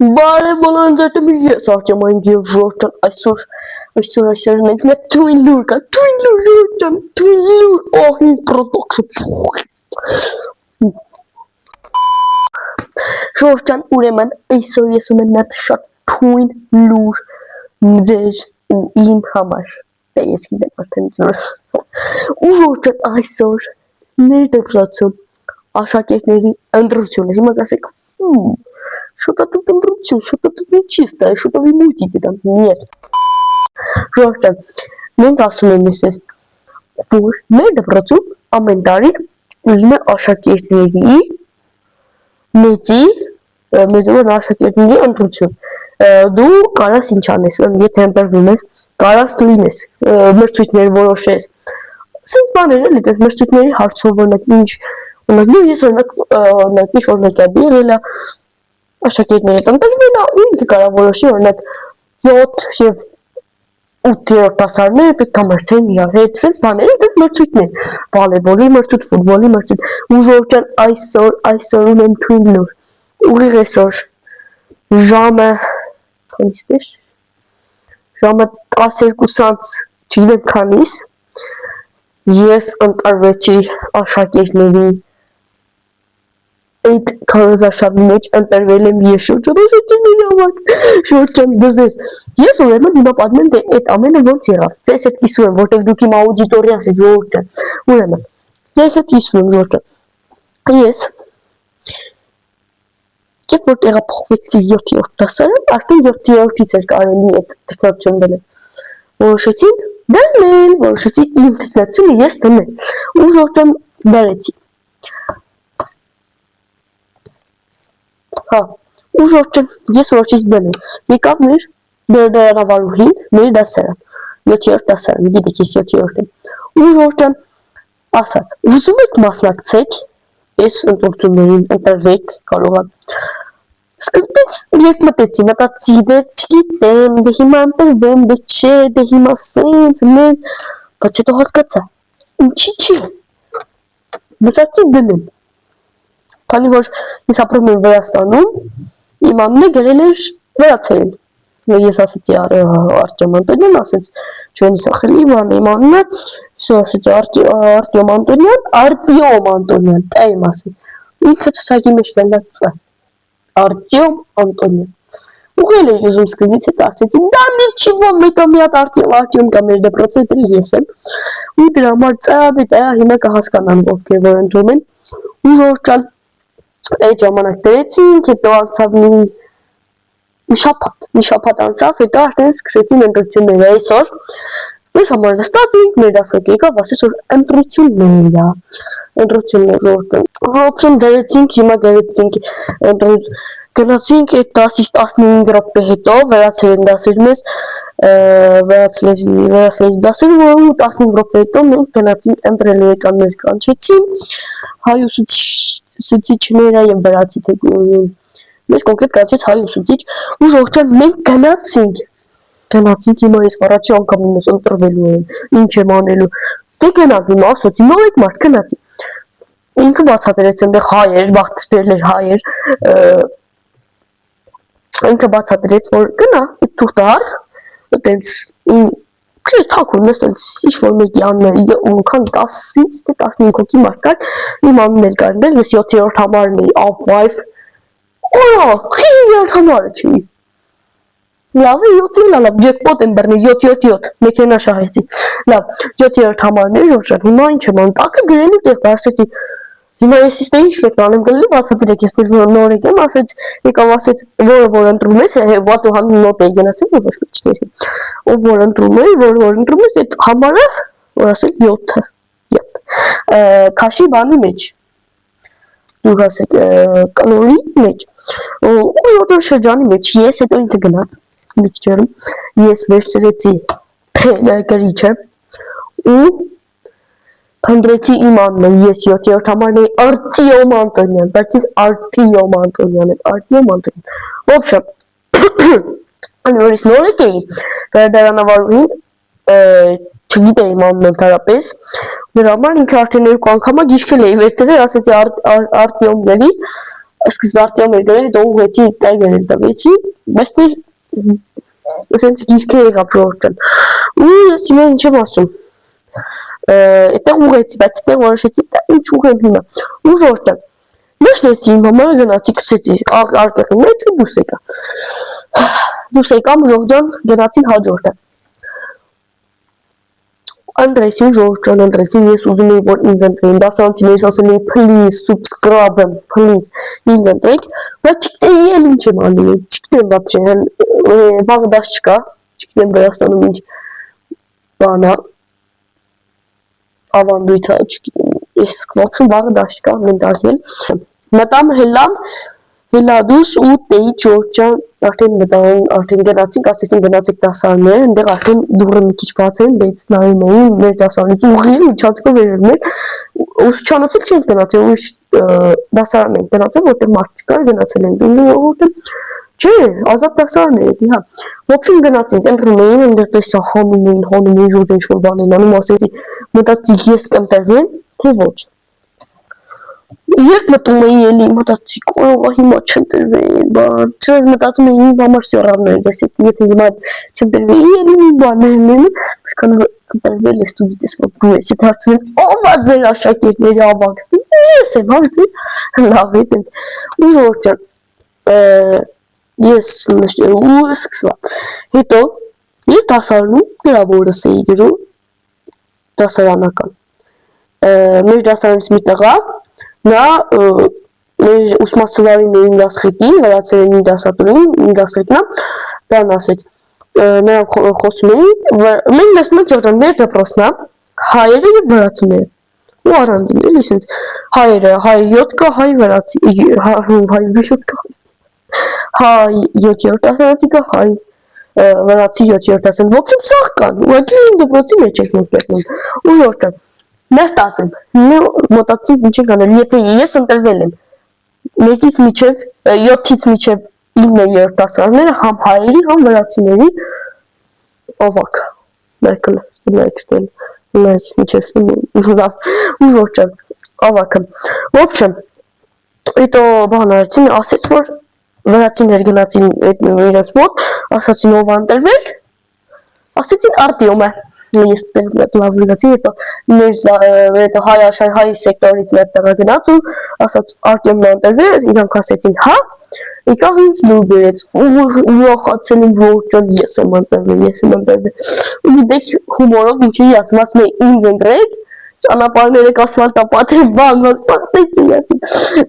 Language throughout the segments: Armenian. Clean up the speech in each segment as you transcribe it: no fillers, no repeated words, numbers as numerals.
Բարև բոլորին ձեզ ես Արտյոմ եւ Ժորժան այսօր մենք մի թույն լուր կա Ժորժան թույն լուր օհին պրոդուկշն Ժորժան ուրեմն այսօր ես ունեմ մի շատ թույն լուր ձեր իմ համար դե ես գիտեմ արդեն ու Ժորժան այսօր մեր դեպքում աշակերտների ընտրություն հիմա ասեք Что-то тут импровизируем, что-то тут нечистое, что-то вы мутите там. Нет. Жоржан, մենք ասում եմ ես, որ մեր դպրոցում ամեն տարի ուզում է աշակերտների մեծին աշակերտների ընտրություն։ Դու կարաս ինչ անես, եթե ընտրվում ես, կարաս լինես, մրցույթներ որոշես։ Սենց բաներ էլի, դες մրցույթների հարցով օրինակ ինչ, օրինակ ես օրինակ ինչ օրինակյա եղել է աշակերտների ընտրվել է ու ինքը կարող որոշի օրինակ 7 եւ 8-րդ դասարները պետք է մրցեն իրար հետ, սենց բաներ դες մրցույթներ, վոլեյբոլի մրցույթ, ֆուտբոլի մրցույթ, ու Ժորժան այսօր ունեմ թույն լուր, ուղիղ այսօր ժամը, քանիսն էր, ժամը 12-ից չգիտեմ քանիս, ես ընտրվեցի աշակերտների այդ քարոզարշավի մեջ ընտրվել եմ ես Ժորժան համար, Ժորժան դզես, ես ուրեմն հիմա պատմեմ, թե այդ ամենը ոնց եղավ, ձեզ հետ կիսում եմ, որտեղ դուք իմ աուդիտորիաս եք Ժորժան, ուրեմն, ձեզ հետ կիսում եմ Ժորժան, ես, երբ որ տեղափոխվեցի 7-րդ դասարան, արդեն 7-րդից էր կարելի այդ տեխնոլոգիան դնել, որոշեցի իմ տեխնոլոգիանը ես դնել, ու Ժորժան դարեցի, ու Ժորժան ես որոշեցի դնել, եկավ մեր դերդարանավարուհին մեր դասարան, 7-րդ դասարան, գիտեք ես 7-րդ եմ, ու Ժորժան ասաց, ուզում եք մասնակցեք, ես ընտրություններին ընտրվեք կարող է, սկզբից երբ մտածի, դե չգիտեմ, դե հիմա ընտրվեմ, դե չէ, դե հիմա սենց, բայց հետո հասկացա, ինչի չի, մտածի դնեմ, քանի որ ես ապրում եմ Վրաստանում, իմ անունը գրել էր վրացերեն, ես ասեցի Արտյոմ Անտոնյան, ասեց չեն սախելի բան իմ անունը, ասեցի Արտյոմ Անտոնյան, դա իմ ասել, ինքը ցուցակի մեջ գնաց Արտյոմ Անտոնյան, ուղղել էի ուզում սկզբից հետո ասեցի, դա նիչիվո մեկը մի հատ Արտյոմ կա մեր դպրոցը, դա ես եմ, ու դրա համար ծա հիմա կհասկանան ովքեր որ ընտրում են, ու Ժորժան այդ ժամանակ դրեցինք, հետո անցավ մի շաբաթ անցավ, հետո արդեն սկսեցին ընտրությունները այսօր, ես համար նստացինք, մեր դասակը եկավ, ասեց որ ընտրություններ Ժորժան դրեցինք, հիմա դրեցինք, գնացինք այդ 10-ից 15 րոպե հետո, վրացերեն դասեր մեզ, վրացլեզի դասեր, ու 15 րոպե հետո մենք գնացինք ընտրելու եկան մեզ կանչեցին, հայ ուսուցիչները եւ վրացի թեկնածու մեզ կոնկրետ կանչեց հայ ուսուցիչ ու Ժորժան մենք գնացինք հիմա ես առաջի անգամ ինձ ընտրվելու եմ ինչ եմ անելու դե գնանք հիմա ասացի նոր եք մարդ գնացի ինքը բացատրեց այնտեղ հայ էր բախտիսպերն էր հայ էր ինքը բացատրեց որ գնա թուղթ առ այտենց Քիչ թակուն ասենց ինչ-որ մեկի անունը ունքան 10-ից 15 հոգի մարդ կար, իմ անունն էլ կար դեր, ես 7-րդ համարն էի, Ավ-Վայվ, օրա, 5-րդ համարը չի, լավ է 7-ին լավ, ջեկպոտ եմ բռնել, 7-7, մեքենա շահեցի, լավ, 7-րդ համարն է, Ժորժան, հիմա ինչ եմ անում, տակը գրելու տեղ բարսեցի, հիմա ես իստե ինչ պետք է անեմ գլի բացատրեք, ես նոր եկեմ, ասեց, եկավ ասեց, որ ընտրում ես, what ու հանում նոտ էի գնացել, ոչ մի չնեսի, ով որ ընտրում էի, որ ընտրում ես, այդ համարը, որ ասեք 7, քաշի բանի մեջ, դուք ասեք կլորի մեջ, ու Ժորժան շրջանի մեջ, ես հետո ինքը գնաց, միջջերում, ես վերցրեցի գրիչը, ու Փնտրեցի իմ անունը, ես 7-րդ համարն էի Արտյոմ Անտոնյան, բայց ես Արտյոմ Անտոնյան եմ, Արտյոմ Անտոնյան, ոբշեմ, որ ես նոր եկ էի, դերդարանավարուհին, չգիտեի իմ անունը ընդհանրապես, դրա համար ինքը արդեն երկու անգամա գիրքել էի վերցրել, ասեցի Արտյոմների, սկզբարտյամ էր գրել, հետո ուղղեցի տայգեր էլ տվեցի, բայց դեր ասենց գիրքը եղավ ժողովրդան։ Ու ես հիմա ինչ եմ ասում։ Այդտեղ ուղղեցի, բայց այդտեղ որոշեցի, ինչ ուղղեմ հիմա։ Ու ժողովրդան։ Նշեցի իմ համար գնացի գցեցի արկղի մեջ ու դուրս եկա։ Դուրս եկամ ժողովրդան գնացին հաջորդը։ Ընտրեցին ժողովրդան ընտրեցին, ես ուզում էի որ ինձ ընտրեին, դասարանցիներից ասել էի please subscribe, please ինձ ընտրեք, բայց չգիտեի էլ ինչ եմ անում, չգիտեմ բացի, վաղ դաշ չկա, չգիտեմ Վրաստանում ինչ բան է, ավանդույթ է, չգիտեմ, ես ողջուն վաղ դաշ չկա, ամեն տարի էլ, մտամ հելա դուրս ու տեի Ջորջան արդեն մտան, արդեն գնացինք, ասեցին գնացեք դասարաններ, այնտեղ արդեն դուռը մի քիչ բաց էին, դից նայում էին մեր դասարանից ուղիղ միջանցքով վերել մեր, ուսուցչանոցել չենք գնացել, ուրիշ դասարան ենք գնացել, որտեղ մարդ չկար, գնացել ենք, որտեղ չէ, ազատ դասարան էր, հա, ոբշին գնացինք, ընտրում էին, այնտեղ տեսա հանում էին, որ ինչ-որ բան են անում, ասեցի, մտածի ես կընտրվեմ, թե ոչ։ Երբ մտում էի էլի մտածի կարող է հիմա չընտրվեի, բան, չես մտածում էի ինձ համար սյորաններ, ես եթե հիմա չընտրվեի էլի մի բաներ լինում, բայց քան ընտրվել ես դու գիտես որ դու ես, եթե հարցնեն ով է ձեր աշակերտների ավագը, ես եմ հարցնում, լավ է տենց, ու ժողովրդան, ես ու սկսվա, հետո ես դասարանում գրավորս էի գրում, դասարանական, մեր դասարանից մի տղա նա մեր ուսմասցվարին դասղեկին, վերացրին դասատուրին, դասղեկնա, բան ասեց, նրանք խոսում էին, մենք լսում ենք Ջորջան, մեր դպրոցն է, հայերը և վրացիները, ու առանձին, էլի սենց, հայերը, հայ 7 կա, հայ վրացի, հայ 7 կա, հայ 7-րդ դասարանցի կա, հայ վրացի 7-րդ դասարանցի, ոբշում սաղ կան, ուղղակի դպրոցի մեջ ենք մենք կերտնում, ու Ջորջան, Mēs tācim, մոտածում ինչ ենք անել, եթե ես ընտրվել եմ 1-ից մինչև 7-ից մինչև 9-րդ դասարանները համ հայերի, համ վրացիների ավագ, մեկը մինչև ու Ջորջան, ավագը, ոբշեմ, հետո բան արեցին, ասեց, որ վրացիներ գնացին իրենց մոտ, ասացին ով ընտրվել, ասեցին Արտյոմը, ես լավ գնացի, հետո հայ սեկտորից մեր տեղը գնաց ու ասաց Արտյոմն ընտրվել, իրանք ասեցին հա, եկավ ինձ լուր բերեց, ուրախացել եմ Ջորջան, ես եմ ընտրվել, ու գիտեք հումորով ինչ էի ասում, ասում էի ինձ ընտրեք, ճանապարհները կասֆալտապատ են, բան, սաղտեցի ասում,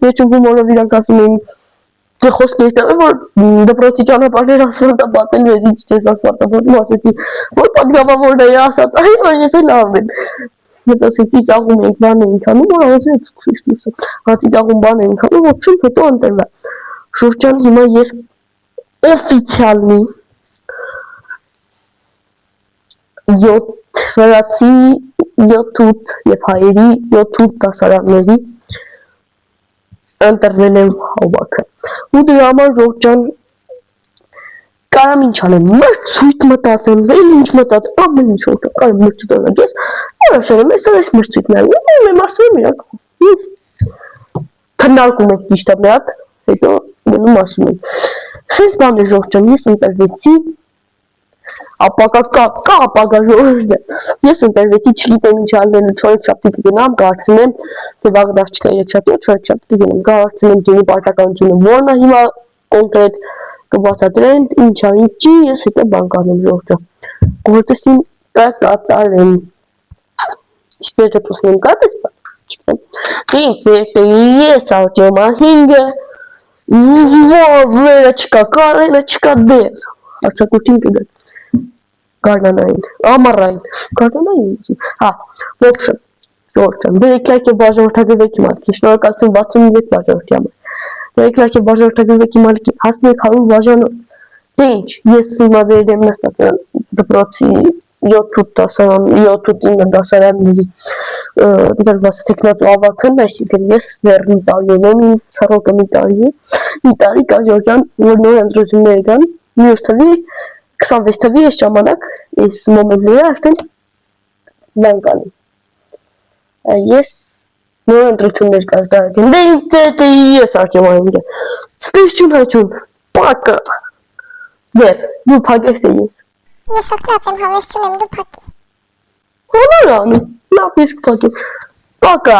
վերջում հումորով իրանք ասում էին խոսքեր տվել, որ դպրոցի ճանապարհները ասֆալտապատել ես ինչ չես ասֆալտապատում, ասեցի, որ պատգամավորն է ասած, այո, ես էլ լավ եմ։ Հետո ծիծաղում ենք, բան էինք անում, որ ասեցի, ծիծաղում բան էինք անում, ոչինչ հետո ընտրվա։ Ջորջան հիմա ես օֆիցիալնի 7 վրացի 7-8 և հայերի 7-8 դասարանների ընտրվել եմ հավաքը։ Ու դրա համար Ջորջան կարամ ինչ անեմ, մրցույթ մտածեմ, էլ ինչ մտածեմ, ամեն ինչ որ կարամ մրցույթ անեմ, ես որոշել եմ, այս մրցույթն է, ու եմ ասում իրանք, քննարկում ենք ճիշտ է մի հատ, հետո գնում ասում ենք, սենց բան է Ջորջան, ես ընտրվեցի, ապագա կա ապագա ժողովուրդը, ես ընտրվեցի, չգիտեմ ինչ անելու, 4-7 կգնամ, կհարցնեմ, թե վաղ դաշ չկա 3-7, 4-7 կգնամ, կհարցնեմ ջինի պարտականությունը, որն է հիմա կոնկրետ կբացատրեն, ինչ է, ինչի, ես հետո բան կանեմ Ջորջան, գործեսին կկատարեմ, իստեր դպրոցն եմ կատես բան, չգիտեմ, ինձ ձերտերի ես Արտյոմը 5-ը, վերը չկա, կարելը չկա դեր, հարցակուրտին կգան, գարնանային, ամառային, գարնանային, հա, ոբշը, Ջորջան, դերեք լայք է բաժորդագրվեք իմ ալքի, շնորհակալություն 63 բաժորդի համար, դերեք լայք է բաժորդագրվեք իմ ալքի, հասնեք 100 բաժանով, դե ինչ, ես հիմա վեր եմ նստած դպրոցի 7-8 դասարանների դրված թեկնածու ավագն, այսինքն ես դեռ մի տարի եմ, ցռոկը մի տարի կա Ջորջան, որ նոր ընտրություններ կան, մյուս թվի 26 թվի այս ժամանակ, այս մոմենտները արդեն բան կանի։ Ես նոր ընտրություններ կազմակերպել։ Դե ինձ ես արկեմ այնտեղ։ Ստիճուն հայտուն։ Պակա։ Ձեր, դու փակես թե ես։ Ես օգնած եմ հավես չունեմ, դու փակի։ Հոնորան, լավ իսկ փակի։ Պակա։